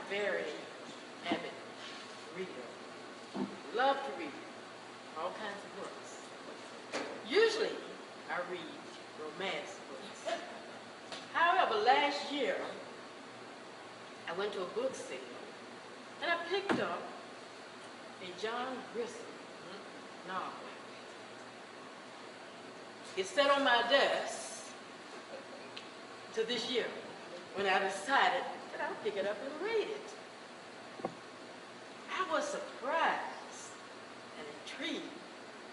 very avid reader. Love to read all kinds of books. Usually, I read romance books. However, last year, I went to a book sale and I picked up a John Grisham novel. It sat on my desk to this year when I decided that I'll pick it up and read it. I was surprised and intrigued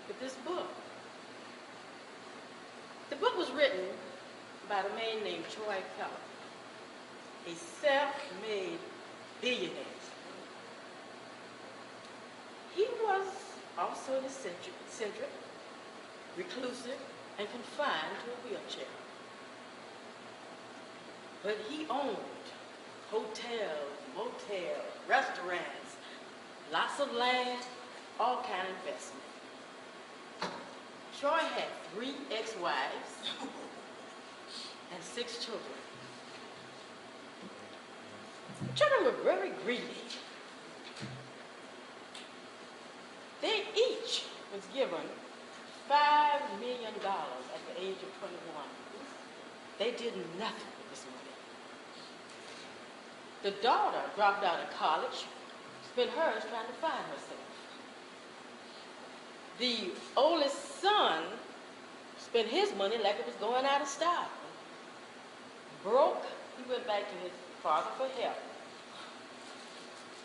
with this book. The book was written by a man named Troy Keller, a self-made billionaire. He was also eccentric, reclusive, and confined to a wheelchair. But he owned hotels, motels, restaurants, lots of land, all kind of investment. Troy had 3 ex-wives and 6 children. The children were very greedy. They each was given $5 million at the age of 21. They did nothing with this money. The daughter dropped out of college, spent hers trying to find herself. The oldest son spent his money like it was going out of style. Broke, he went back to his father for help.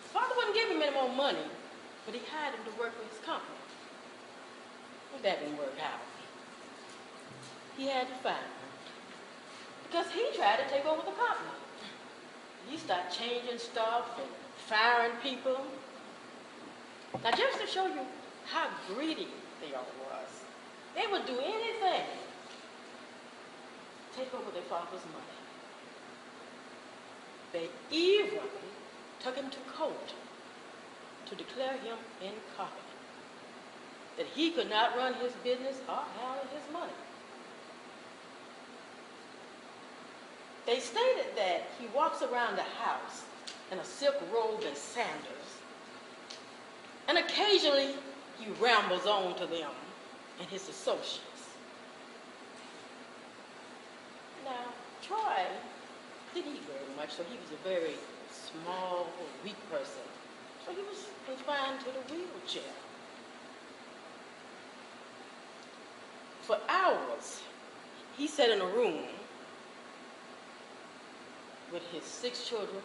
His father wouldn't give him any more money, but he hired him to work for his company. Well, that didn't work out. He had to fire him because he tried to take over the company. He started changing stuff and firing people. Now, just to show you how greedy they all was, they would do anything to take over their father's money. They even took him to court to declare him incompetent, that he could not run his business or handle his money. They stated that he walks around the house in a silk robe and sandals, and occasionally he rambles on to them and his associates. Now, Troy didn't eat very much, so he was a very small, weak person. So he was confined to the wheelchair. For hours, he sat in a room with his 6 children,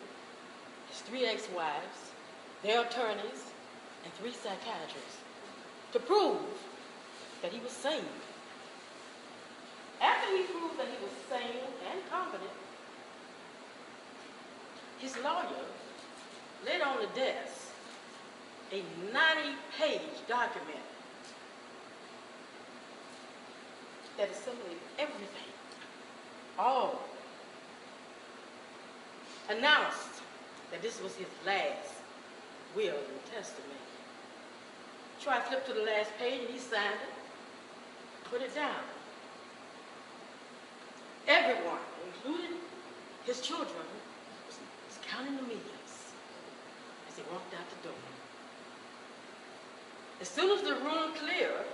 his 3 ex-wives, their attorneys, and 3 psychiatrists to prove that he was sane. After he proved that he was sane and competent, his lawyer laid on the desk a 90-page document that assimilated everything, all announced that this was his last will and testament. Troy flipped to the last page and he signed it, put it down. Everyone, including his children, was counting the millions as he walked out the door. As soon as the room cleared,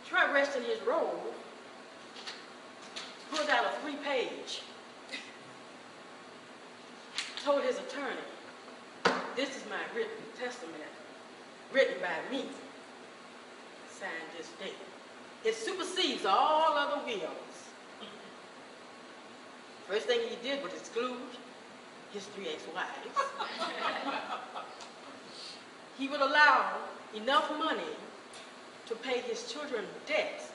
Troy rested in his robe, pulled out a 3-page, told his attorney, "This is my written testament, written by me, signed this date. It supersedes all other wills." First thing he did was exclude his 3 ex-wives. He would allow enough money to pay his children's debts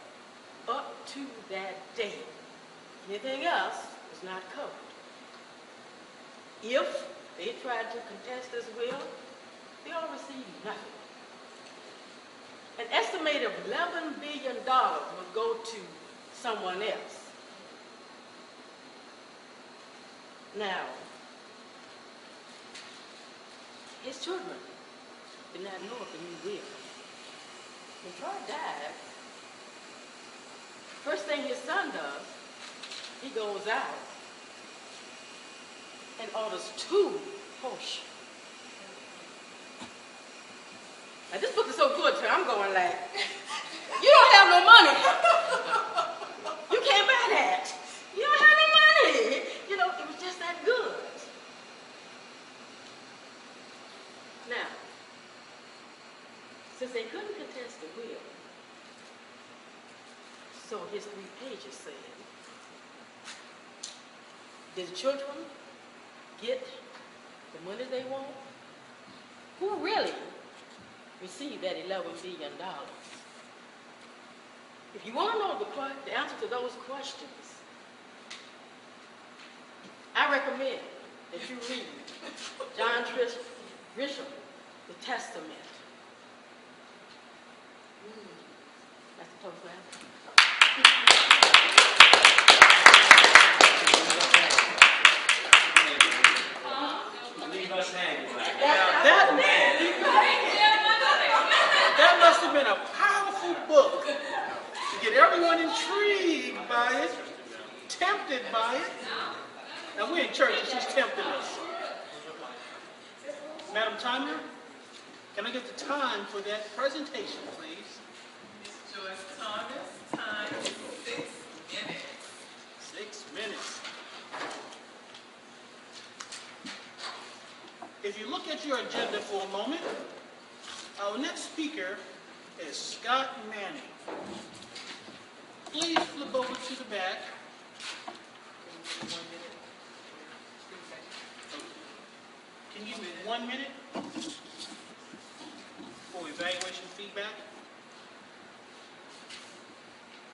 up to that date. Anything else was not covered. If they tried to contest this will, they all received nothing. An estimated $11 billion would go to someone else. Now, his children did not know of the new will. When Troy died, first thing his son does, he goes out and orders 2 Porsche. Now this book is so good to me, I'm going like, you don't have no money. You can't buy that. You don't have no money. You know, it was just that good. Now, since they couldn't contest the will, so his 3 pages said, did the children get the money they want? Who really received that $11 billion? If you want to know the answer to those questions, I recommend that you read John Grisham, The Testament. That's the Toastmaster. That must have been a powerful book to get everyone intrigued by it, tempted by it. Now we're in church and she's tempting us. Madam Timer, can I get the time for that presentation, please? Miss Joyce Thomas, time is 6 minutes. 6 minutes. If you look at your agenda for a moment, our next speaker is Scott Manning. Please flip over to the back. Can you give me 1 minute for evaluation feedback?